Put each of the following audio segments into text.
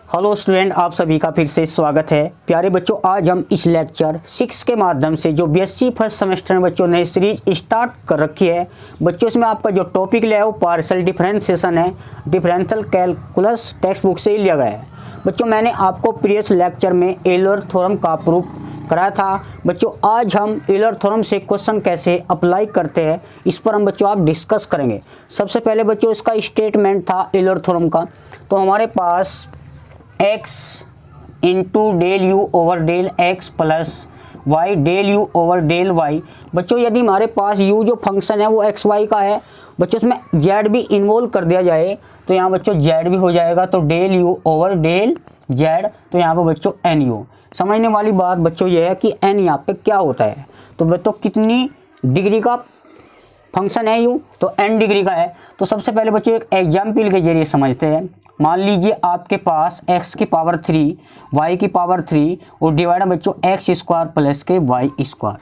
Hello student, आप सभी का फिर से स्वागत है। प्यारे बच्चों, आज हम इस लेक्चर 6 के माध्यम से जो बीएससी फर्स्ट सेमेस्टर में बच्चों ने सीरीज स्टार्ट कर रखी है बच्चों, इसमें आपका जो टॉपिक लिया है वो पार्शियल डिफरेंशिएशन है। डिफरेंशियल कैलकुलस टेक्स्ट बुक से ही लिया गया है। बच्चों, मैंने आपको प्रीवियस लेक्चर में टेलर थ्योरम का प्रूफ कराया था। बच्चों, आज हम टेलर थ्योरम से क्वेश्चन कैसे अप्लाई करते हैं इस पर हम बच्चों आप डिस्कस करेंगे। सबसे पहले बच्चों इसका स्टेटमेंट था टेलर थ्योरम का। तो हमारे पास x into del you over del x plus y del you over del Y. बच्चों, यदि हमारे पास u जो फंक्शन है वो एक्स वाई का है बच्चों, इसमें z भी इन्वॉल्व कर दिया जाए तो यहाँ बच्चों z भी हो जाएगा। तो del you over del z, तो यहाँ पर बच्चों एन यू। समझने वाली बात बच्चों ये है कि n यहाँ पे क्या होता है। तो बच्चों कितनी डिग्री का फंक्शन है u, तो n डिग्री का है। तो सबसे पहले बच्चों एक एग्जाम्पल के जरिए समझते हैं। मान लीजिए आपके पास x की पावर 3 y की पावर 3 और डिवाइड बच्चों x स्क्वायर प्लस के y स्क्वायर।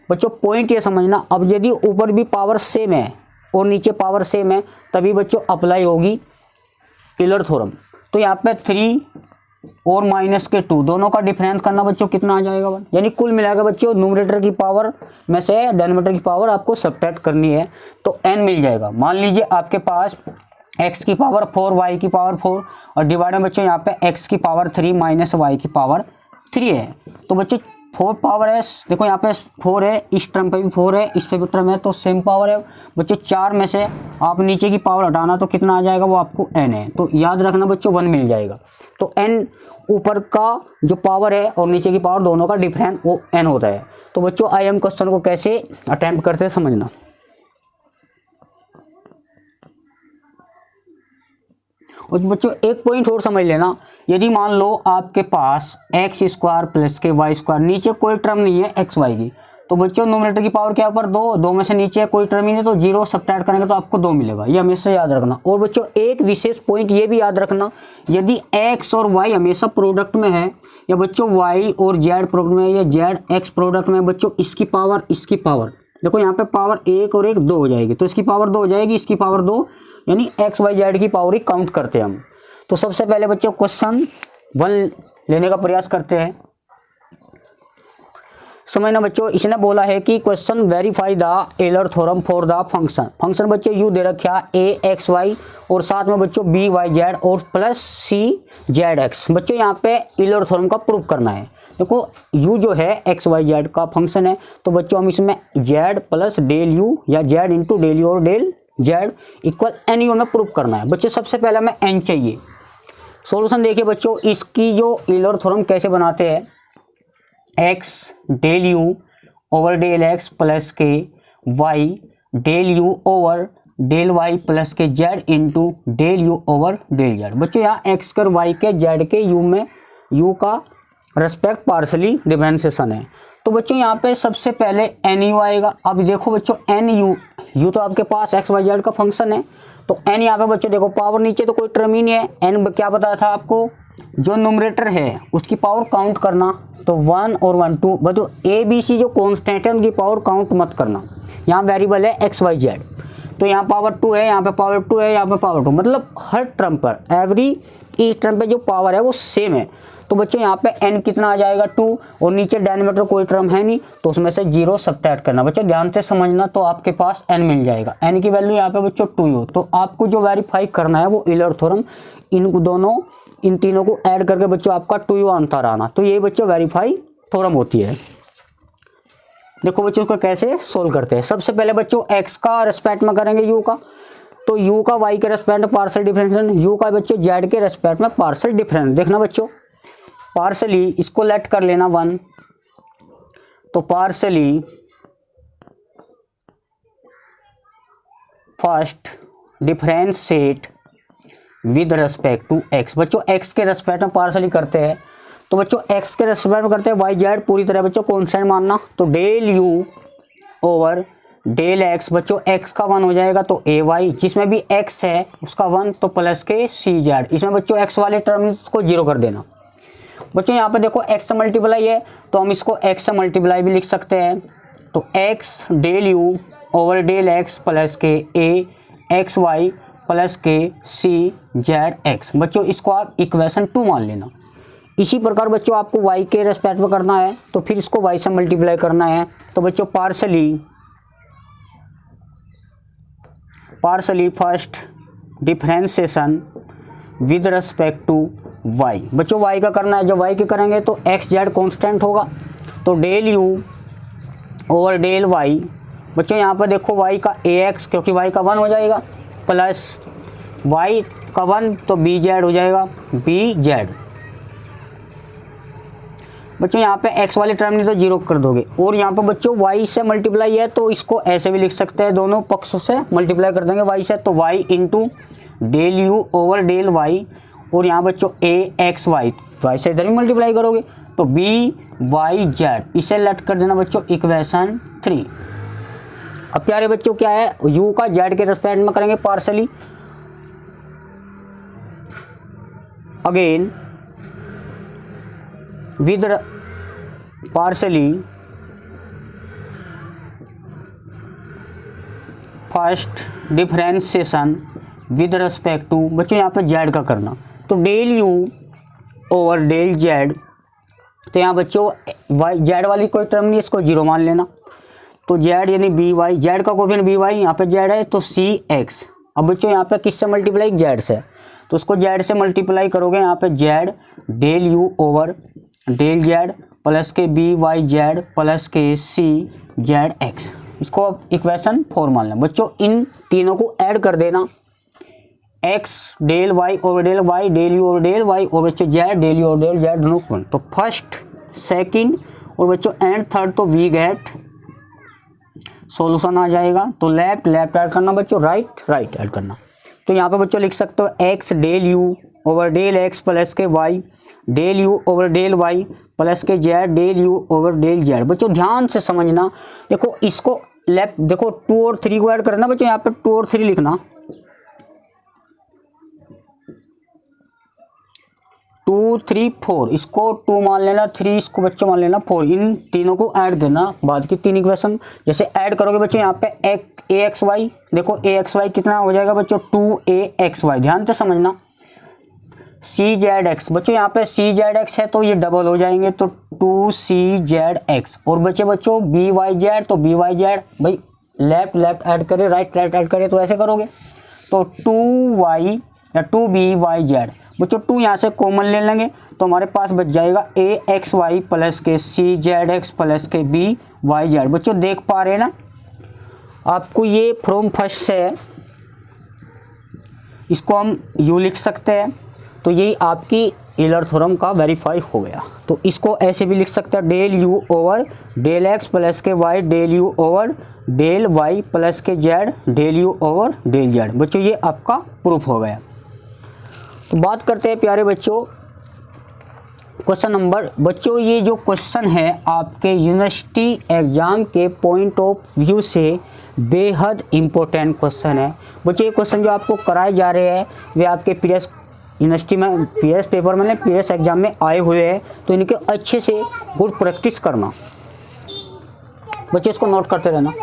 बच्चों पॉइंट ये समझना, अब यदि ऊपर भी पावर सेम है और नीचे पावर सेम है तभी बच्चों अप्लाई होगी टेलर थ्योरम। तो यहाँ पे 3 और माइनस के 2 दोनों का डिफरेंस करना बच्चों कितना आ जाएगा 1, यानी कुल मिलाकर बच्चों न्यूमरेटर की पावर में से डिनोमिनेटर की पावर आपको सब्ट्रैक्ट करनी है तो n मिल जाएगा। मान लीजिए आपके पास x की पावर 4 y की पावर 4 और डिवाइड में बच्चों यहाँ पे x की पावर 3 माइनस y की पावर 3 है। तो बच्चों 4 पावर है, देखो यहाँ पे 4 है, इस टर्म पे भी 4 है, इस पे भी टर्म है, तो सेम पावर है बच्चों। 4 में से आप नीचे की पावर हटाना तो कितना आ जाएगा, वो आपको n है। तो याद रखना बच्चों 1 मिल जाएगा। तो n ऊपर का जो पावर है और नीचे की पावर दोनों का डिफरेंस वो n होता है। तो बच्चों आई एम क्वेश्चन को कैसे अटेम्प्ट करते हैं समझना। और बच्चों एक पॉइंट और समझ लेना, यदि मान लो आपके पास एक्स स्क्वायर प्लस के वाई स्क्वायर, नीचे कोई टर्म नहीं है एक्स वाई की, तो बच्चों न्यूमरेटर की पावर क्या ऊपर 2, 2 में से नीचे कोई टर्म ही नहीं, तो 0 सब्ट्रैक्ट करेंगे तो आपको 2 मिलेगा। ये हमेशा याद रखना। और बच्चों एक विशेष पॉइंट ये भी याद रखना, यदि एक्स और वाई हमेशा प्रोडक्ट में है या बच्चों वाई और जेड प्रोडक्ट में या जेड एक्स प्रोडक्ट में, बच्चों इसकी पावर देखो यहाँ पे पावर 1 और 1 2 हो जाएगी, तो इसकी पावर 2 हो जाएगी, इसकी पावर 2, यानी एक्स वाई जेड की पावर ही काउंट करते हैं हम। तो सबसे पहले बच्चों क्वेश्चन 1 लेने का प्रयास करते हैं। समझना बच्चों, इसने बोला है कि question verify the Taylor theorem for the function बच्चों यू दे रखा ए एक्स वाई और साथ में बच्चों बी वाई जेड और प्लस सी जेड एक्स। बच्चों यहाँ पे टेलर थ्योरम का प्रूफ करना है। देखो u जो है एक्स वाई जेड का फंक्शन है, तो बच्चों हम इसमें z प्लस डेल यू या z इंटू डेल यू और del z equal n u में प्रूफ करना है। बच्चों सबसे पहले हमें n चाहिए। सॉल्यूशन देखिए बच्चों, इसकी जो टेलर थ्योरम कैसे बनाते हैं, x del you over del x plus के y del you over del y plus के z into del you over del z। बच्चों यहाँ x कर y के z के u में u का रेस्पेक्ट पार्शली डिफरेंशिएशन है। तो बच्चों यहाँ पे सबसे पहले एन यू आएगा। अब देखो बच्चों एन यू तो आपके पास एक्स वाई जेड का फंक्शन है, तो एन यहाँ पे बच्चों देखो पावर नीचे तो कोई टर्म ही नहीं है। एन क्या बताया था आपको, जो न्यूमरेटर है उसकी पावर काउंट करना, तो 1 और 1 2। बच्चों ए बी सी जो कॉन्स्टेंट है उनकी पावर काउंट मत करना। यहाँ वेरिएबल है एक्स वाई जेड, तो यहाँ पावर 2 है, यहाँ पे पावर 2 है, यहाँ पे पावर 2, मतलब हर टर्म पर एवरी इस टर्म पे जो पावर है वो सेम है। तो बच्चों यहाँ पे n कितना आ जाएगा 2 और नीचे डिनोमिनेटर कोई टर्म है नहीं, तो उसमें से 0 सब्ट्रैक्ट करना। बच्चों ध्यान से समझना, तो आपके पास n मिल जाएगा। n की वैल्यू यहाँ पे बच्चों 2 हो, तो आपको जो वेरीफाई करना है वो टेलर थ्योरम, इन तीनों को ऐड करके बच्चों आपका 2u आंसर आना। तो ये बच्चों वेरीफाई थ्योरम होती है। देखो बच्चों इसको कैसे सोल्व करते हैं। सबसे पहले बच्चों x का रेस्पेक्ट में करेंगे u का, तो u का y के रेस्पेक्ट में पार्शियल डिफरेंशिएशन, u का बच्चों z के रेस्पेक्ट में पार्शियल डिफरेंस। देखना बच्चों पार्शली इसको लेट कर लेना 1, तो partially first differentiate with respect to x। बच्चों x के रेस्पेक्ट में पार्शली करते हैं, तो बच्चों x के रेस्पेक्ट में करते हैं y जेड पूरी तरह बच्चों कॉन्स्टेंट मानना, तो del u over del x। बच्चों x का 1 हो जाएगा तो ए वाई, जिसमें भी x है उसका 1 तो प्लस के सी जेड। इसमें बच्चों x वाले टर्म को 0 कर देना। बच्चों यहाँ पे देखो x से मल्टीप्लाई है, तो हम इसको x से मल्टीप्लाई भी लिख सकते हैं, तो x del u over del x plus k a x y plus k c z x. बच्चों इसको आप इक्वेशन 2 मान लेना। इसी प्रकार बच्चों आपको y के रेस्पेक्ट में करना है तो फिर इसको y से मल्टीप्लाई करना है। तो बच्चों partially first differentiation with respect to y। बच्चों y का करना है, जब y के करेंगे तो एक्स जेड कॉन्स्टेंट होगा, तो del u over del y। बच्चों यहाँ पर देखो y का ax, क्योंकि y का 1 हो जाएगा, प्लस y का 1 तो बी जेड हो जाएगा, बी जेड। बच्चों यहाँ पे x वाले टर्म नहीं तो जीरो कर दोगे, और यहाँ पे बच्चों y से मल्टीप्लाई है तो इसको ऐसे भी लिख सकते हैं, दोनों पक्षों से मल्टीप्लाई कर देंगे y से, तो y into del you over del y, और यहाँ बच्चों ax y से इधर भी मल्टीप्लाई करोगे तो b y z, इसे लेट कर देना बच्चों इक्वेशन 3। अब प्यारे बच्चों क्या है, u का z के रेस्पेक्ट में करेंगे partially, again with partially first differentiation with respect to. बच्चों यहाँ पे जेड का करना, तो del you over del z, तो यहाँ बच्चों वाई जेड वाली कोई टर्म नहीं, इसको जीरो मान लेना, तो जेड यानी बी वाई, जेड का कोफिशिएंट बी वाई, यहाँ पे जेड है तो सी एक्स। अब बच्चों यहाँ पे किससे मल्टीप्लाई, जेड से, तो उसको जेड से मल्टीप्लाई करोगे, यहाँ पे z del you over del z plus k b y z plus k c z x, इसको अब इक्वेशन 4 मान लें। बच्चों इन तीनों को ऐड कर देना, x del y over del y, del you over del Y, और बच्चों z del you over del z, दोनों को, तो फर्स्ट सेकंड और बच्चों एंड थर्ड, तो वी गेट सॉल्यूशन आ जाएगा। तो लेफ्ट लेफ्ट ऐड करना बच्चों, राइट राइट ऐड करना, तो यहाँ पे बच्चों लिख सकते हो X del you over del x plus के Y del you over del Y plus के Z del you over del Z. बच्चों ध्यान से समझना, देखो इसको लेफ्ट देखो 2 और 3 को ऐड करना बच्चों, यहाँ पे 2 और 3 लिखना, 2 3 4, इसको 2 मान लेना, 3 इसको बच्चों मान लेना 4, इन तीनों को ऐड करना, बाद की 3 इक्वेशन जैसे ऐड करोगे बच्चों, यहाँ पे ए एक्स वाई, देखो ए एक्स वाई कितना हो जाएगा बच्चों, 2axy, ध्यान से समझना, सी जेड एक्स, बच्चों यहाँ पे सी जेड एक्स है तो ये डबल हो जाएंगे, तो 2cz(x), और बच्चों बी वाई जेड, तो बी वाई जेड, भाई लेफ्ट लेफ्ट ऐड करे, राइट राइट ऐड करे, तो ऐसे करोगे तो 2y या 2by(z), बच्चों 2 यहाँ से कॉमन ले लेंगे तो हमारे पास बच जाएगा axy प्लस के cz(x) प्लस के by(z). बच्चों देख पा रहे हैं ना, आपको ये फ्रॉम फर्स्ट से इसको हम यू लिख सकते हैं, तो यही आपकी टेलर थ्योरम का वेरीफाई हो गया। तो इसको ऐसे भी लिख सकते हैं, del you over del x plus के Y del you over del Y plus के Z del you over del Z. बच्चों ये आपका प्रूफ हो गया। तो बात करते हैं प्यारे बच्चों क्वेश्चन नंबर, बच्चों ये जो क्वेश्चन है आपके यूनिवर्सिटी एग्जाम के पॉइंट ऑफ व्यू से बेहद इम्पोर्टेंट क्वेश्चन है। बच्चों ये क्वेश्चन जो आपको कराए जा रहे हैं वे आपके पीएस यूनिवर्सिटी में पीएस पेपर में पीएस एग्जाम में आए हुए हैं, तो इनके अच्छे से गुड प्रैक्टिस करना। बच्चों इसको नोट करते रहना।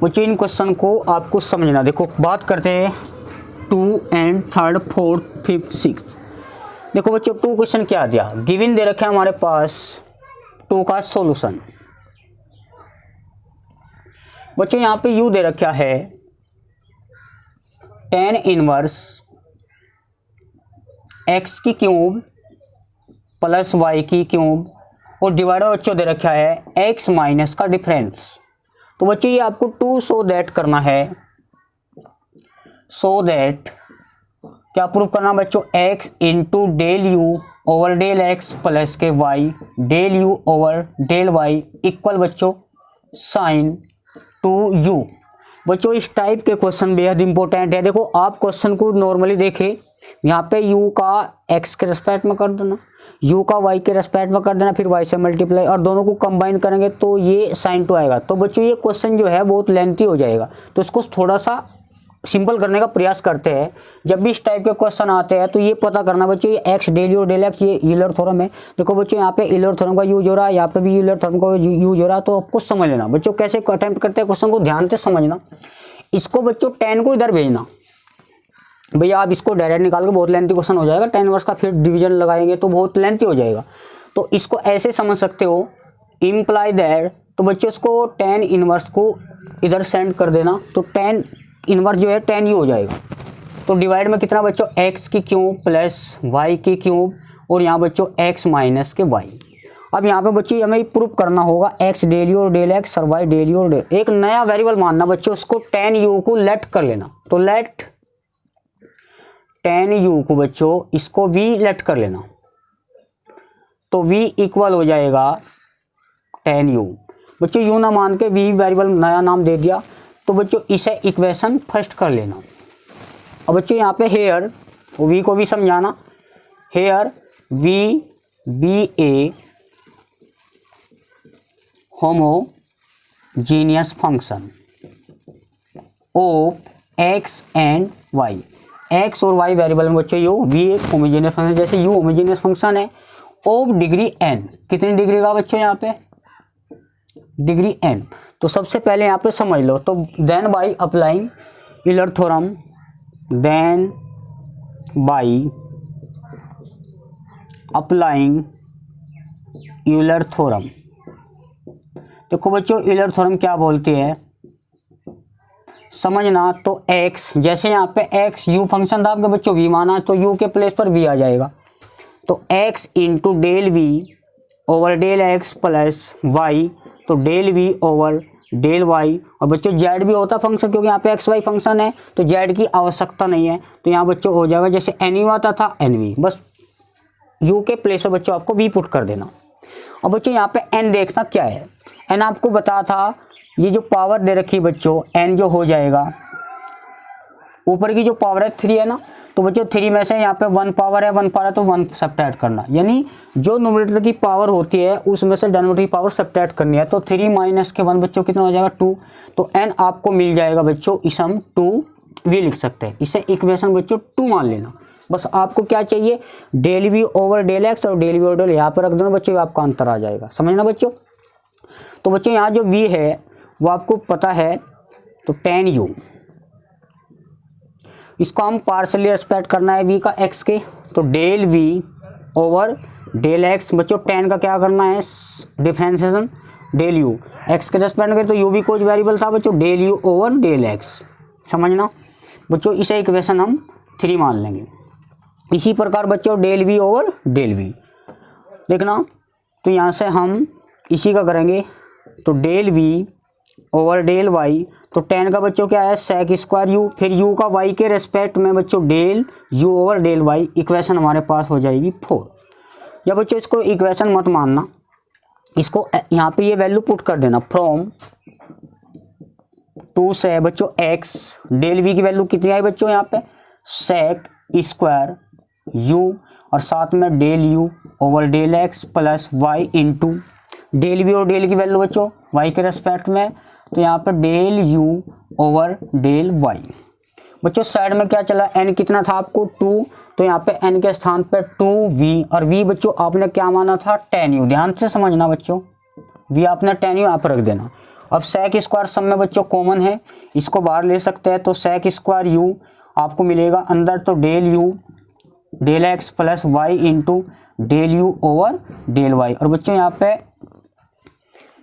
बच्चों इन क्वेश्चन को आपको समझना। देखो बात करते हैं 2 and 3rd 4th 5th 6th। देखो बच्चों 2 क्वेश्चन क्या दिया, गिवन दे रखे हमारे पास 2 का सॉल्यूशन। बच्चों यहाँ पे u दे रखा है tan इनवर्स x की क्यूब प्लस y की क्यूब, और डिवाइडर बच्चों दे रखा है x माइनस का डिफरेंस। तो बच्चों ये आपको 2 सो दैट करना है, सो दैट क्या प्रूव करना बच्चों, x into del you over del x plus के y del you over del y equal बच्चों साइन 2u। बच्चों इस टाइप के क्वेश्चन बेहद इंपॉर्टेंट है। देखो आप क्वेश्चन को नॉर्मली देखें, यहाँ पे u का x के रेस्पेक्ट में कर देना, u का y के रेस्पेक्ट में कर देना, फिर y से मल्टीप्लाई, और दोनों को कंबाइन करेंगे तो ये साइन 2 आएगा। तो बच्चों ये क्वेश्चन जो है बहुत लेंथी हो जाएगा, तो इसको थोड़ा सा सिंपल करने का प्रयास करते हैं। जब भी इस टाइप के क्वेश्चन आते हैं तो ये पता करना बच्चों, ये एक्स डेल यू और डेल एक्स ये यूलर थ्योरम है। देखो बच्चों यहाँ पे यूलर थ्योरम का यूज हो रहा है, यहाँ पे भी यूलर थ्योरम का यूज हो रहा है। तो आपको समझ लेना बच्चों कैसे अटेम्प्ट करते हैं क्वेश्चन को, ध्यान से समझना। इसको बच्चों tan को इधर भेजना, भैया आप इसको डायरेक्ट निकाल के बहुत लेंथी क्वेश्चन हो जाएगा, tan इनवर्स का फिर डिवीजन लगाएंगे तो बहुत लेंथी हो जाएगा। तो इसको ऐसे समझ सकते हो, इम्प्लाई दैट, तो बच्चों इसको tan इनवर्स को इधर सेंड कर देना, तो tan इनवर्स जो है tan u हो जाएगा। तो डिवाइड में कितना बच्चों, x की क्यूब प्लस y की क्यूब, और यहाँ बच्चों x माइनस के y। अब यहाँ पे बच्चों हमें प्रूफ करना होगा x डेल यू और डेल x और y डेल यू और डेल, एक नया वेरिएबल मानना बच्चों, उसको tan u को लेट कर लेना। तो लेट tan u को बच्चों इसको v लेट कर लेना, तो v इक्वल हो जाएगा tan u। बच्चों u ना मान के v वेरिएबल नया नाम दे दिया, तो बच्चों इसे इक्वेशन फर्स्ट कर लेना। अब बच्चों यहाँ पे हेयर v को भी समझाना, here v be a homogeneous function of x and y। x और y वेरिएबल में बच्चों u, v एक होमोजीनियस फंक्शन, जैसे u होमोजीनियस फंक्शन है ऑफ डिग्री n, कितनी डिग्री का बच्चों यहाँ पे, डिग्री n। तो सबसे पहले यहाँ पे समझ लो, तो then by applying Euler theorem, then by applying Euler theorem. देखो बच्चों यूलर थ्योरम क्या बोलती है समझना। तो x, जैसे यहाँ पे x u फंक्शन था आपके बच्चों, v माना, तो u के प्लेस पर v आ जाएगा। तो x into del we over del x plus Y, तो del we over del Y. और बच्चों z भी होता फंक्शन, क्योंकि यहाँ पे एक्स वाई फंक्शन है तो z की आवश्यकता नहीं है। तो यहाँ बच्चों हो जाएगा जैसे एन यू आता था एन वी, बस u के प्लेस पर बच्चों आपको v पुट कर देना। और बच्चों यहाँ पे n देखना क्या है, n आपको बता था, ये जो पावर दे रखी है बच्चों n जो हो जाएगा, ऊपर की जो पावर है 3 है ना, तो बच्चों 3 में से यहाँ पे 1 पावर है, 1 पावर है तो 1 सब्ट्रैक्ट करना, यानी जो न्यूमरेटर की पावर होती है उसमें से डिनोमिनेटर की पावर सब्ट्रैक्ट करनी है। तो 3 माइनस के 1 बच्चों कितना हो जाएगा 2। तो n आपको मिल जाएगा बच्चों, इसे हम 2v लिख सकते हैं, इसे इक्वेशन बच्चों 2 मान लेना। बस आपको क्या चाहिए, del we over del x और डेल वी ओवर डेल, यहाँ पर रख देना बच्चों, आपका आंसर आ जाएगा, समझना बच्चों। तो बच्चों यहाँ जो v है वो आपको पता है, तो tan u, इसको हम पार्शली रिस्पेक्ट करना है v का x के, तो del v over del x। बच्चों tan का क्या करना है, डिफरेंशिएशन, डेल u x के रिस्पेक्ट करें तो u भी कुछ वेरिएबल था बच्चों, del u over del x, समझना बच्चों। इसे इक्वेशन हम 3 मान लेंगे। इसी प्रकार बच्चों del v over del v देखना, तो यहाँ से हम इसी का करेंगे, तो del v over del y, तो tan का बच्चों क्या है sec स्क्वायर u, फिर u का y के रेस्पेक्ट में बच्चों del u over del y, equation हमारे पास हो जाएगी 4। या बच्चों इसको इक्वेशन मत मानना, इसको यहाँ पे ये वैल्यू पुट कर देना, फ्रॉम 2 से बच्चों x, डेल v की वैल्यू कितनी आई बच्चों यहाँ पे sec स्क्वायर u, और साथ में del u over del x plus y into del v और डेल की वैल्यू बच्चों y के रेस्पेक्ट में, तो यहाँ पे del u over del y। बच्चों साइड में क्या चला, n कितना था आपको 2, तो यहाँ पे n के स्थान पे 2v, और v बच्चों आपने क्या माना था tan u, ध्यान से समझना बच्चों, v आपने tan u यहाँ पर रख देना। अब sec स्क्वायर सब में बच्चों कॉमन है, इसको बाहर ले सकते हैं, तो sec स्क्वायर u आपको मिलेगा अंदर, तो del u del x plus y into del u over del y। और बच्चों यहाँ पे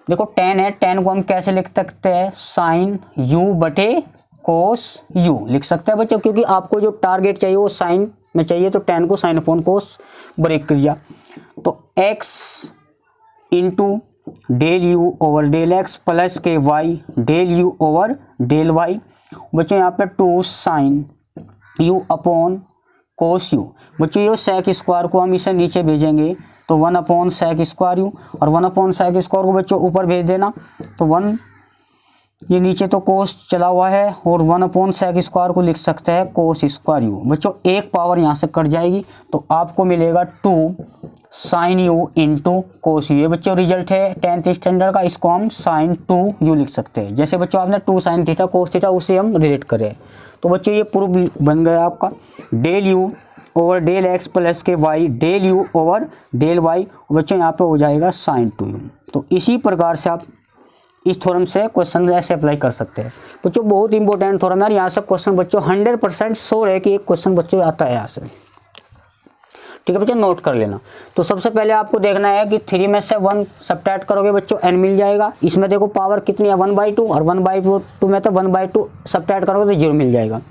देखो tan है, tan को हम कैसे लिख सकते हैं, साइन u बटे कोस u लिख सकते हैं बच्चों, क्योंकि आपको जो टारगेट चाहिए वो साइन में चाहिए, तो tan को साइन अपॉन कोस ब्रेक कर दिया। तो x into del u over del x plus के y del u over del y। बच्चों यहाँ पे 2 sine u upon cos u। बच्चों ये सेक स्क्वायर को हम इसे नीचे भेजेंगे, तो 1 अपॉन सेक स्क्वायर u, और 1 अपॉन सेक स्क्वायर को बच्चों ऊपर भेज देना, तो 1 ये नीचे तो कोस चला हुआ है, और 1 अपॉन सेक स्क्वायर को लिख सकते हैं कोस स्क्वायर u। बच्चों एक पावर यहाँ से कट जाएगी, तो आपको मिलेगा 2 sine u into cos u। ये बच्चों रिजल्ट है 10th स्टैंडर्ड का, इसको हम साइन 2u लिख सकते हैं। जैसे बच्चों आपने 2 साइन थीटा कोस थीटा उसे हम रिलेट करें, तो बच्चों ये प्रूफ बन गया आपका del you over del x plus के Y del you over del Y, बच्चों यहाँ पे हो जाएगा साइन 2u। तो इसी प्रकार से आप इस थ्योरम से क्वेश्चन ऐसे अप्लाई कर सकते हैं। बच्चों बहुत इंपॉर्टेंट थ्योरम है, यहाँ से क्वेश्चन बच्चों 100% श्योर है कि एक क्वेश्चन बच्चों आता है यहाँ से। ठीक है बच्चों, नोट कर लेना। तो सबसे पहले आपको देखना है कि 3 में से 1 सब्ट्रैक्ट करोगे बच्चों n मिल जाएगा। इसमें देखो पावर कितनी है 1/2 और 1/2 में तो 1/2 सब्ट्रैक्ट करोगे तो 0 मिल जाएगा।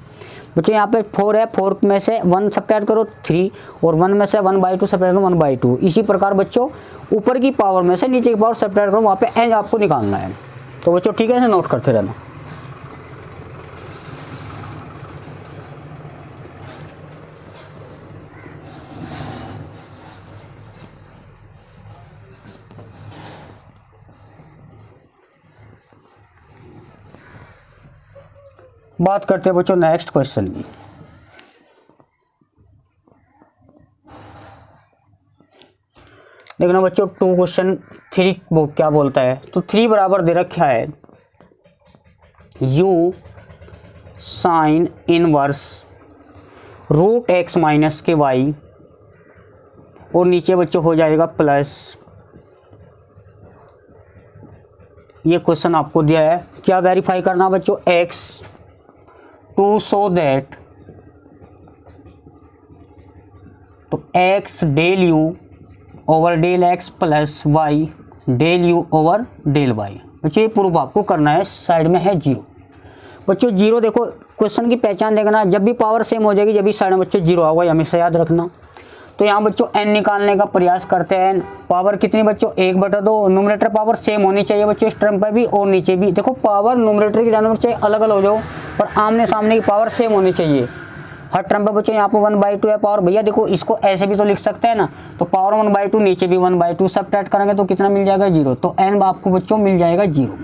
बच्चों यहाँ पे 4 है, 4 में से 1 सब्ट्रैक्ट करो 3 और 1 में से 1/2 सब्ट्रैक्ट करो 1/2। इसी प्रकार बच्चों ऊपर की पावर में से नीचे की पावर सब्ट्रैक्ट करो, वहाँ पे n आपको निकालना है। तो बच्चों ठीक है, इसे नोट करते रहना। बात करते हैं बच्चों नेक्स्ट क्वेश्चन की। देखना बच्चों 2 क्वेश्चन 3 वो क्या बोलता है। तो 3 बराबर दे रखा है u sine inverse root x minus के वाई और नीचे बच्चों हो जाएगा प्लस। ये क्वेश्चन आपको दिया है, क्या वेरीफाई करना बच्चों x टू शो दैट तो x del you over del x plus y del you over del Y. बच्चों ये प्रूफ आपको करना है, साइड में है 0। बच्चों 0 देखो क्वेश्चन की पहचान देखना, जब भी पावर सेम हो जाएगी जब भी साइड में बच्चों 0 होगा, हमेशा याद रखना। तो यहाँ बच्चों n निकालने का प्रयास करते हैं। पावर कितनी बच्चों 1/2, न्यूमरेटर पावर सेम होनी चाहिए बच्चों इस टर्म पर भी और नीचे भी। देखो पावर न्यूमरेटर की जानवर चाहिए अलग अलग हो जाओ पर आमने सामने की पावर सेम होनी चाहिए हर टर्म पर बच्चों। यहाँ पर 1/2 है पावर, भैया देखो इसको ऐसे भी तो लिख सकते हैं ना। तो पावर 1/2 नीचे भी 1/2 सब्ट्रैक्ट करेंगे तो कितना मिल जाएगा 0। तो n आपको बच्चों मिल जाएगा 0।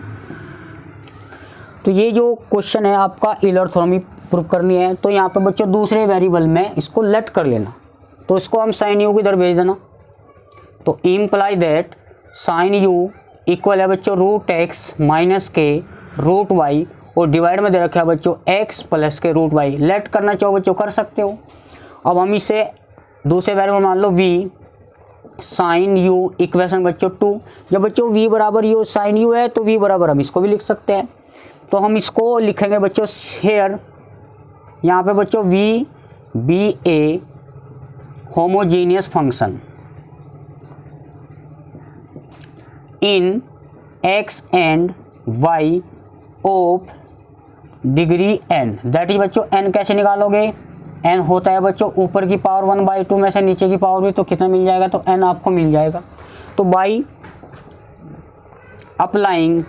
तो ये जो क्वेश्चन है आपका यूलर थ्योरम प्रूव करनी है। तो यहाँ पे बच्चों दूसरे वेरिएबल में इसको लेट कर लेना, तो इसको हम साइन यू की इधर भेज देना। तो imply that sine u equal है बच्चों रूट एक्स माइनस के रूट वाई और डिवाइड में दे रखा है बच्चों x प्लस के रूट वाई। लेट करना चाहो बच्चों कर सकते हो। अब हम इसे दूसरे वेरिएबल मान लो v साइन यू इक्वेशन बच्चों 2। जब बच्चों v बराबर यू साइन यू है तो v बराबर हम इसको भी लिख सकते हैं। तो हम इसको लिखेंगे बच्चों शेयर, यहाँ पे बच्चों v be a homogeneous function in x and y of degree n। That is बच्चों n कैसे निकालोगे, n होता है बच्चों ऊपर की पावर 1/2 में से नीचे की पावर भी, तो कितना मिल जाएगा तो n आपको मिल जाएगा। तो बाई अप्लाइंग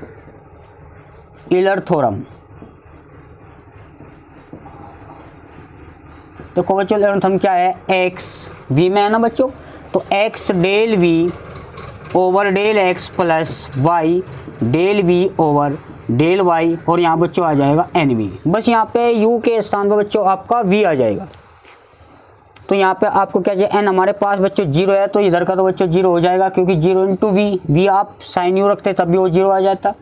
यूलर थ्योरम, देखो बच्चों यूलर थ्योरम क्या है x v में है ना बच्चों, तो x del v over del x plus y del v over del Y और यहाँ बच्चों आ जाएगा एन वी। बस यहाँ पे u के स्थान पर बच्चों आपका v आ जाएगा। तो यहाँ पे आपको क्या चाहिए n हमारे पास बच्चों 0 है तो इधर का तो बच्चों 0 हो जाएगा क्योंकि 0 इंटू v आप साइन u रखते तब भी वो 0 आ जाता।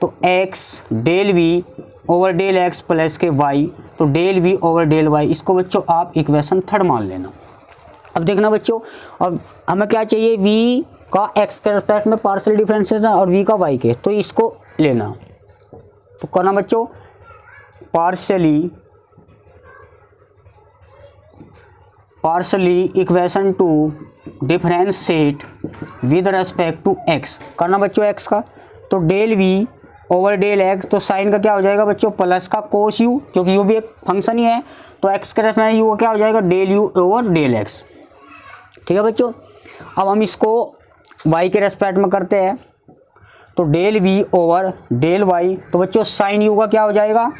तो x del v over del x plus के y, तो del v over del y, इसको बच्चों आप इक्वेशन 3 मान लेना। अब देखना बच्चों, अब हमें क्या चाहिए v का x के रिस्पेक्ट में पार्शियल डिफरेंशिएशन और v का y के, तो इसको लेना। तो करना बच्चों partially equation to differentiate with respect to x करना बच्चों x का। तो del v over del x, तो साइन का क्या हो जाएगा बच्चों प्लस का कोस u, क्योंकि u भी एक फंक्शन ही है। तो x के रेस्पेक्ट में u क्या हो जाएगा del u over del x। ठीक है बच्चों, अब हम इसको y के रेस्पेक्ट में करते हैं। तो del v over del y, तो बच्चों साइन u का क्या हो जाएगा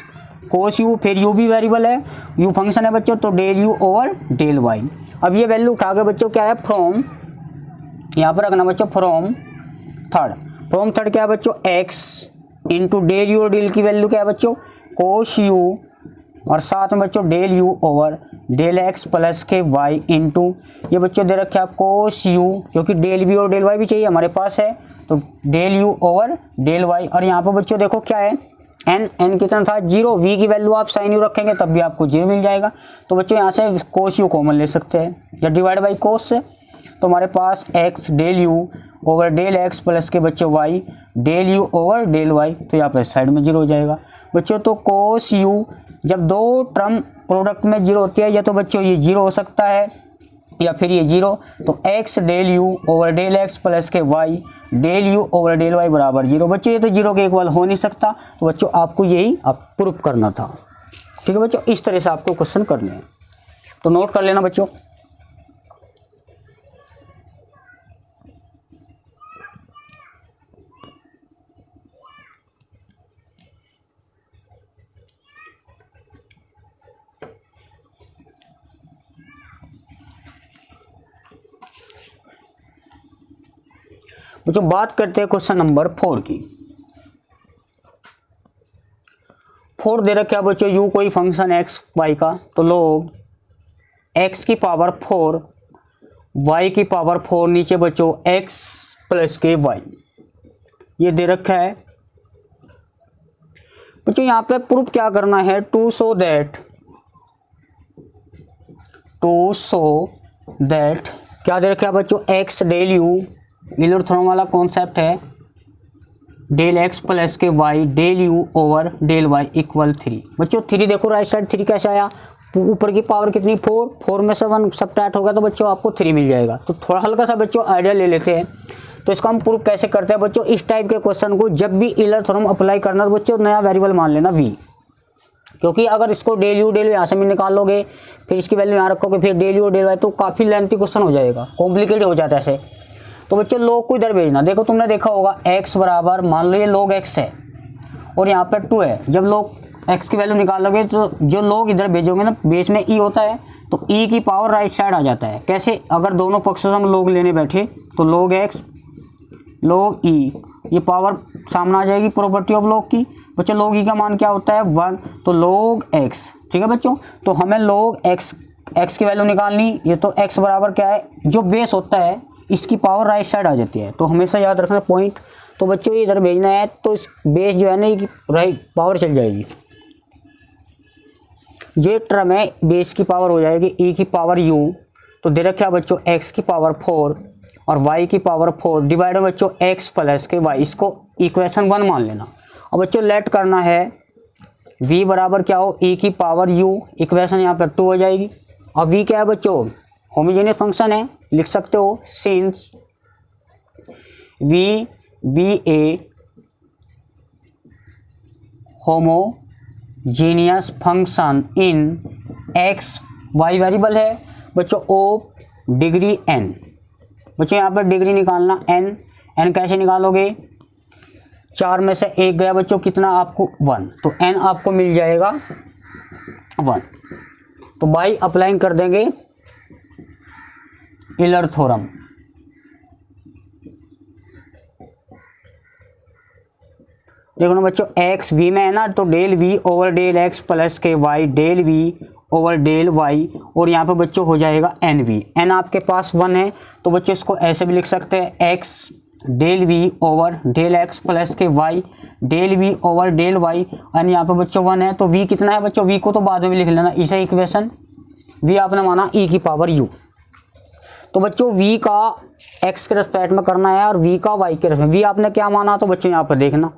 कोस u, फिर u भी वेरिएबल है, u फंक्शन है बच्चों, तो del u over del y। अब ये वैल्यू उठा के बच्चों क्या है फ्रॉम, यहाँ पर रखना बच्चों फ्रॉम थर्ड क्या है बच्चों x इंटू डेल u और डेल की वैल्यू क्या है बच्चों कोस u और साथ में बच्चों del u over del x plus के y इंटू ये बच्चों दे रखा है कोस u, क्योंकि डेल v और डेल y भी चाहिए हमारे पास है, तो del u over del y। और यहाँ पर बच्चों देखो क्या है एन कितना था 0, वी की वैल्यू आप साइन यू रखेंगे तब भी आपको 0 मिल जाएगा। तो बच्चों यहाँ से कोस यू कॉमन ले सकते हैं या डिवाइड बाई कोस से, तो हमारे पास X del you over del x plus के बच्चों Y del you over del Y, तो यहाँ पर साइड में 0 हो जाएगा बच्चों। तो कोस यू जब दो टर्म प्रोडक्ट में 0 होती है या तो बच्चों ये 0 हो सकता है या फिर ये 0, तो x del you over del x plus के y del you over del y बराबर 0। बच्चों ये तो 0 के इक्वल हो नहीं सकता, तो बच्चों आपको यही प्रूफ करना था। ठीक है बच्चों, इस तरह से आपको क्वेश्चन करने हैं, तो नोट कर लेना बच्चों। बच्चों बात करते हैं क्वेश्चन नंबर 4 की। 4 दे रखा है बच्चों यू कोई फंक्शन एक्स वाई का, तो लोग एक्स की पावर 4 वाई की पावर 4 नीचे बच्चों एक्स प्लस के वाई, ये दे रखा है बच्चों। यहाँ पे प्रूफ क्या करना है, टू सो दैट क्या दे रखा है बच्चों, x del u, Euler theorem वाला कॉन्सेप्ट है, डेल एक्स प्लस के Y del you over del y equal 3। बच्चों 3 देखो राइट साइड 3 कैसे आया, ऊपर की पावर कितनी 4 में से 1 सब्ट्रैक्ट होगा तो बच्चों आपको 3 मिल जाएगा। तो थोड़ा हल्का सा बच्चों आइडिया ले लेते हैं, तो इसका हम प्रूफ कैसे करते हैं बच्चों। इस टाइप के क्वेश्चन को जब भी यूलर थ्योरम अप्लाई करना तो बच्चों नया वेरिएबल मान लेना v, क्योंकि अगर इसको डेल यू यहाँ से भी निकाल लोगे फिर इसकी वैल्यू यहाँ रखोगे फिर डेल यू डेल वाई, तो काफ़ी लेंथी क्वेश्चन हो जाएगा, कॉम्प्लिकेटेड हो जाता है ऐसे। तो बच्चों लोग को इधर भेजना, देखो तुमने देखा होगा x बराबर मान लो ये log x है और यहाँ पर 2 है, जब लोग x की वैल्यू निकालोगे तो जो लोग इधर भेजोगे ना बेस में e होता है, तो e की पावर राइट साइड आ जाता है। कैसे, अगर दोनों पक्ष से हम लोग लेने बैठे तो log x log e, ये पावर सामने आ जाएगी प्रॉपर्टी ऑफ log की। बच्चों log e का मान क्या होता है 1, तो log x, ठीक है बच्चों। तो हमें log x की वैल्यू निकालनी, ये तो x बराबर क्या है, जो बेस होता है इसकी पावर राइट साइड आ जाती है, तो हमेशा याद रखना पॉइंट। तो बच्चों ये इधर भेजना है तो इस बेस जो है ना ये राइट पावर चल जाएगी, जो टर्म है बेस की पावर हो जाएगी e की पावर u, तो दे रखा है बच्चों x की पावर 4 और y की पावर 4 डिवाइड में बच्चों x प्लस के y, इसको इक्वेशन 1 मान लेना। और बच्चों लेट करना है v बराबर क्या हो e की पावर u, इक्वेशन यहाँ पर 2 हो जाएगी। और v क्या है बच्चों, होमोजेनियस फंक्शन है, लिख सकते हो since v be a homogeneous function in x y variable है बच्चों ऑफ डिग्री n। बच्चों यहाँ पर डिग्री निकालना n कैसे निकालोगे, 4 में से 1 गया बच्चों कितना आपको 1, तो n आपको मिल जाएगा 1। तो बाई अप्लाइंग कर देंगे यूलर थ्योरम। देखो ना बच्चों x v में है ना, तो del v over del x plus के y del v over del y, और यहाँ पे बच्चों हो जाएगा एन वी। n आपके पास 1 है तो बच्चों इसको ऐसे भी लिख सकते हैं x del v over del x plus के y del v over del y, and यहाँ पे बच्चों 1 है तो v कितना है बच्चों, v को तो बाद में भी लिख लेना, इसे इक्वेशन v आपने माना e की पावर u। तो बच्चों v का x के रेस्पेक्ट में करना है और v का y के रेस्पेक्ट में, v आपने क्या माना तो बच्चों यहाँ पर देखना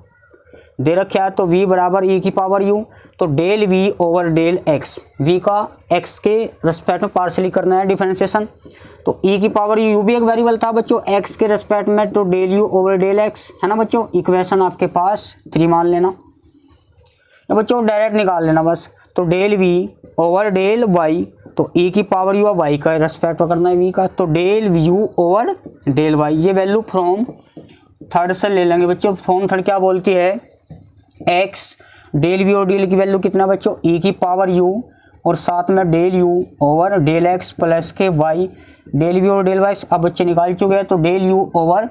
दे रखा है, तो v बराबर e की पावर u, तो del v over del x, v का x के रेस्पेक्ट में पार्शली करना है डिफरेंशिएशन, तो e की पावर u भी एक वेरिएबल था बच्चों x के रेस्पेक्ट में, तो del u over del x है ना बच्चों, इक्वेशन आपके पास 3 मान लेना। तो बच्चों डायरेक्ट निकाल लेना बस, तो del v over del y, तो e की पावर u और y का रेस्पेक्ट करना है v का, तो del u over del y, ये वैल्यू फ्रॉम थर्ड से ले लेंगे बच्चों। फ्रॉम थर्ड क्या बोलती है, x डेल v और डेल की वैल्यू कितना बच्चों e की पावर u, और साथ में del u over del x plus के y, डेल v और डेल y अब बच्चे निकाल चुके हैं, तो del u over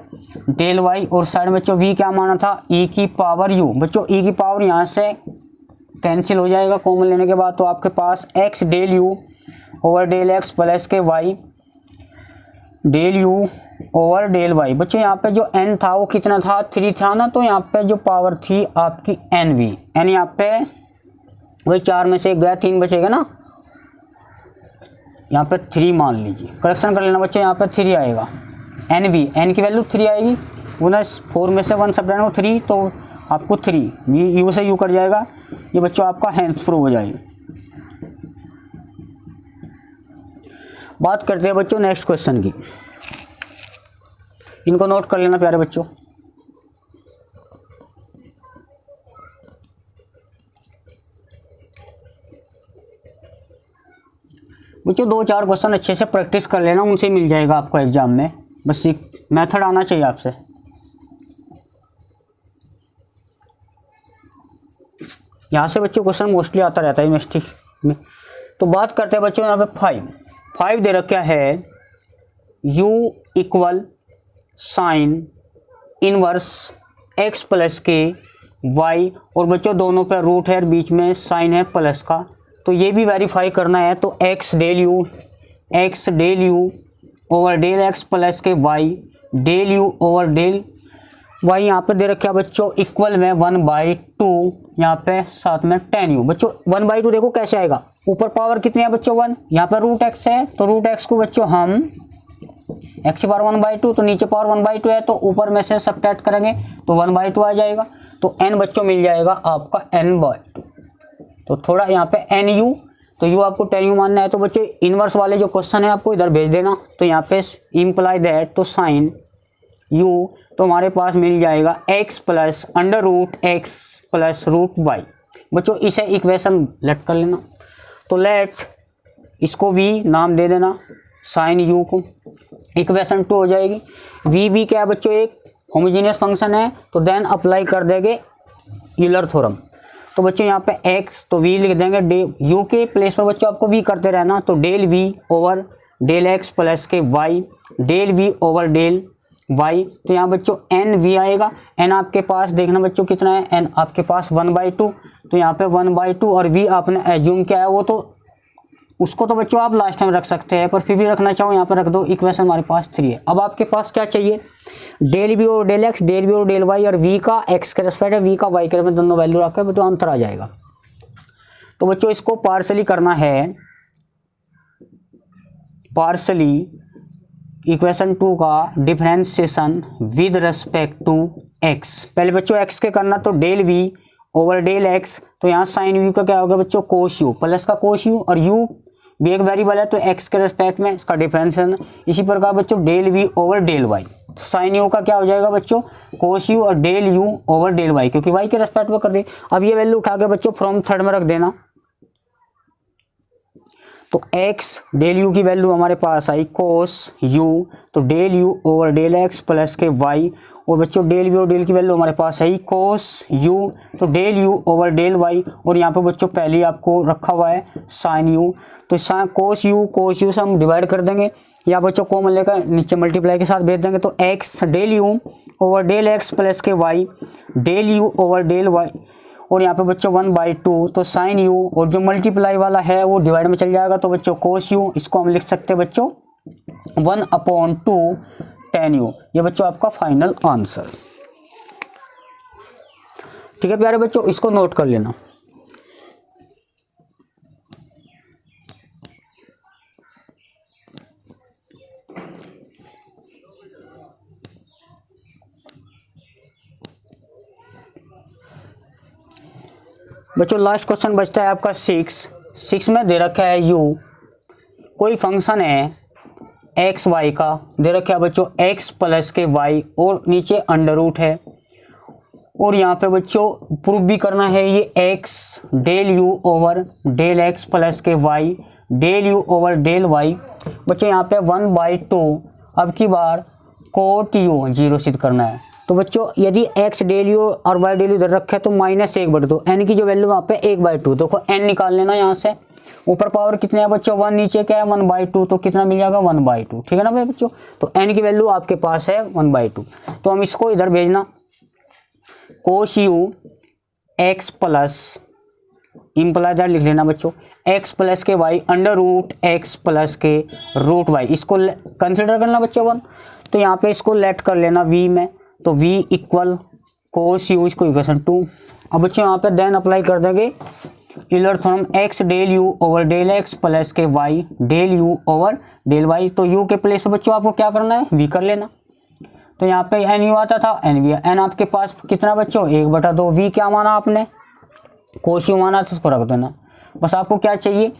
del y, और साइड में बच्चों v क्या माना था e की पावर u। बच्चों e की पावर यहाँ से कैंसिल हो जाएगा कॉमन लेने के बाद, तो आपके पास x del u over del x plus के y del u over del Y. बच्चों यहाँ पे जो n था वो कितना था, 3 था ना, तो यहाँ पे जो पावर थी आपकी एन वी, एन यहाँ पे वही 4 में से 1 गया, 3 बचेगा ना, यहाँ पे 3 मान लीजिए, करेक्शन कर लेना बच्चों, यहाँ पे 3 आएगा, एन वी, एन की वैल्यू 3 आएगी, उन्हें 4 में से 1 सब्ट्रैक्ट हो 3, तो आपको 3 यू से यू कट जाएगा, ये बच्चों आपका हेंस प्रूव हो जाएगी। बात करते हैं बच्चों नेक्स्ट क्वेश्चन की, इनको नोट कर लेना प्यारे बच्चों। बच्चों 2-4 क्वेश्चन अच्छे से प्रैक्टिस कर लेना, उनसे मिल जाएगा आपको एग्जाम में, बस एक मेथड आना चाहिए आपसे। यहाँ से बच्चों क्वेश्चन मोस्टली आता रहता है यूनिवर्सिटी में। तो बात करते हैं बच्चों यहाँ पे 5 दे रखा है, u equal sine inverse x plus के y, और बच्चों दोनों पे रूट है और बीच में साइन है प्लस का, तो ये भी वेरीफाई करना है। तो x del you over del x plus के y del you over del y यहाँ पे दे रखा है बच्चों इक्वल में 1/2, यहाँ पे साथ में tan u। बच्चों 1/2 देखो कैसे आएगा, ऊपर पावर कितनी है बच्चों 1, यहाँ पे रूट x है, तो रूट x को बच्चों हम x की पावर 1/2, तो नीचे पावर 1/2 है, तो ऊपर में से सब्ट्रैक्ट करेंगे तो 1/2 आ जाएगा, तो n बच्चों मिल जाएगा आपका n/2। तो थोड़ा यहाँ पे एन यू, तो यू आपको tan u मानना है, तो बच्चों इनवर्स वाले जो क्वेश्चन है आपको इधर भेज देना, तो यहाँ पे इम्प्लाई दैट, तो साइन u, तो हमारे पास मिल जाएगा x plus under root x plus root y। बच्चों इसे इक्वेशन लेट कर लेना, तो लेट इसको v नाम दे देना, साइन u को, इक्वेशन 2 हो जाएगी। v भी क्या है बच्चों, एक होमोजेनियस फंक्शन है, तो देन अप्लाई कर देंगे यूलर थ्योरम, तो बच्चों यहाँ पे x, तो v लिख देंगे, u के प्लेस पर बच्चों आपको v करते रहना, तो del v over del x plus के y del v over del y, तो यहाँ बच्चों एन वी आएगा, n आपके पास देखना बच्चों कितना है, n आपके पास 1/2, तो यहाँ पे 1/2, और v आपने एज्यूम क्या है वो, तो उसको तो बच्चों आप लास्ट टाइम रख सकते हैं, पर फिर भी रखना चाहो यहाँ पर रख दो, इक्वेशन हमारे पास 3 है। अब आपके पास क्या चाहिए, डेल वी और डेल एक्स, डेल वी और डेल वाई, और v का x के रेस्पेक्ट है, v का y के रेस्पेक्ट, दोनों वैल्यू रख के तो आंसर आ जाएगा। तो बच्चों इसको पार्सली करना है, पार्सली इक्वेशन 2 का differentiation with respect to x। पहले बच्चों x के करना, तो del v over del x, तो यहाँ साइन u का क्या होगा बच्चों, कोस u, प्लस का कोस u, और u भी एक वेरिएबल है, तो x के रेस्पेक्ट में इसका डिफरेंशिएशन। इसी प्रकार बच्चों del v over del y, sine u का क्या हो जाएगा बच्चों, कोस u, और del u over del y, क्योंकि y के रेस्पेक्ट में कर दी। अब ये वैल्यू उठा के बच्चों फ्रॉम थर्ड में रख देना, तो x डेल u की वैल्यू हमारे पास आई कोस u, तो del u over del x plus के y, और बच्चों डेल v और डेल की वैल्यू हमारे पास है कोस u, तो del u over del y, और यहाँ पे बच्चों पहले आपको रखा हुआ है साइन u, तो कोस u से हम डिवाइड कर देंगे, या बच्चों कॉमन लेकर नीचे मल्टीप्लाई के साथ भेज देंगे, तो x del u over del x plus के y del u over del y, और यहाँ पे बच्चों 1/2, तो साइन u, और जो मल्टीप्लाई वाला है वो डिवाइड में चल जाएगा, तो बच्चों कोस u, इसको हम लिख सकते हैं बच्चों 1/2 tan u। ये बच्चों आपका फाइनल आंसर। ठीक है प्यारे बच्चों, इसको नोट कर लेना। बच्चों लास्ट क्वेश्चन बचता है आपका 6 में दे रखा है u, कोई फंक्शन है एक्स वाई का, दे रखा है बच्चों x प्लस के y, और नीचे अंडर रूट है, और यहाँ पे बच्चों प्रूफ भी करना है ये x del u over del x plus के y del u over del y। बच्चों यहाँ पे 1/2, अब की बार कोट u 0 सिद्ध करना है, तो बच्चों यदि x डेल u और y डेल u इधर रखे तो -1/2, n की जो वैल्यू वहाँ पे 1/2, देखो n निकाल लेना यहाँ से, ऊपर पावर कितने है बच्चों 1, नीचे क्या है 1/2, तो कितना मिल जाएगा 1/2, ठीक है ना भाई बच्चों। तो n की वैल्यू आपके पास है 1/2, तो हम इसको इधर भेजना, cos u x plus imply that लिख लेना बच्चों, x प्लस के y under root x plus के रूट y, इसको कंसिडर करना बच्चों 1, तो यहाँ पे इसको लेट कर लेना v में, तो v इक्वल कोस यू इसको इक्वेशन 2। अब बच्चों यहाँ पे देन अप्लाई कर देंगे Euler theorem x del u over del x plus के y del u over del y। तो u के प्लेस पे बच्चों आपको क्या करना है, v कर लेना। तो यहाँ पे एन यू आता था, एन वी, एन आपके पास कितना बच्चों 1/2, वी क्या माना आपने कोस यू माना, तो उसको रख देना। बस आपको क्या चाहिए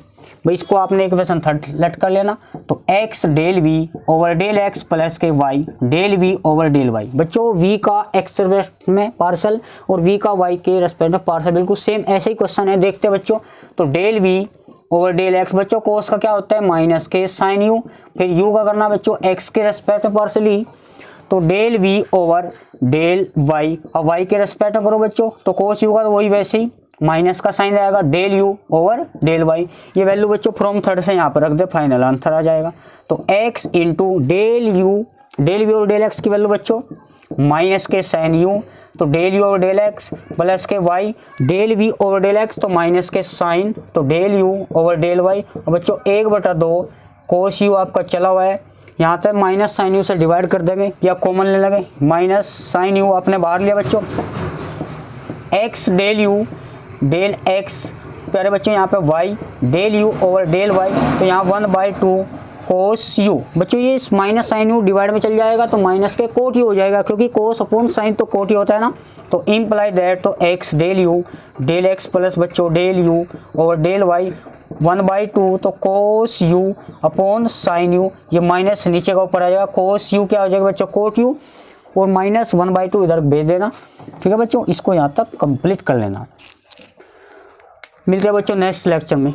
भाई, इसको आपने इक्वेशन 3 लेट कर लेना। तो x del we over del x plus के y del we over del y। बच्चों v का x रेस्पेक्ट में पार्सल और v का y के रेस्पेक्ट में पार्सल, बिल्कुल सेम ऐसे ही क्वेश्चन है। देखते हैं बच्चों, तो del v over del x, बच्चों कोस का क्या होता है माइनस के साइन u, फिर u का करना बच्चों x के रेस्पेक्ट में पार्सल ही, तो del v over del y। अब y के रेस्पेक्ट में करो बच्चों, तो कोस u का तो वही वैसे ही माइनस का साइन आएगा, del u over del y। ये वैल्यू बच्चों फ्रॉम थर्ड से यहाँ पर रख दे, फाइनल आंसर आ जाएगा। तो x into del v over del x की वैल्यू बच्चों माइनस के साइन u, तो del u over del x plus के y del v over del x, तो माइनस के साइन, तो del u over del y। और बच्चों 1/2 कोस u आपका चला हुआ है, यहाँ तक माइनस साइन यू से डिवाइड कर देंगे या कॉमन ले लेंगे, माइनस साइन यू आपने बाहर लिया बच्चों, x del you del x, प्यारे बच्चों यहाँ पे y del you over del y, तो यहाँ 1/2 कोस यू। बच्चों ये माइनस साइन यू डिवाइड में चल जाएगा, तो माइनस के कोट ही हो जाएगा, क्योंकि कोस अपॉन साइन तो कोट ही होता है ना। तो इम्प्लाई दैट, तो x del you del x plus बच्चों del you over del y 1/2, तो cos U upon sine U, ये माइनस नीचे का ऊपर आ जाएगा, कोस यू क्या हो जाएगा बच्चों कोट यू, और माइनस 1/2 इधर भेज देना। ठीक है बच्चों, इसको यहाँ तक कंप्लीट कर लेना। मिलते हैं बच्चों नेक्स्ट लेक्चर में।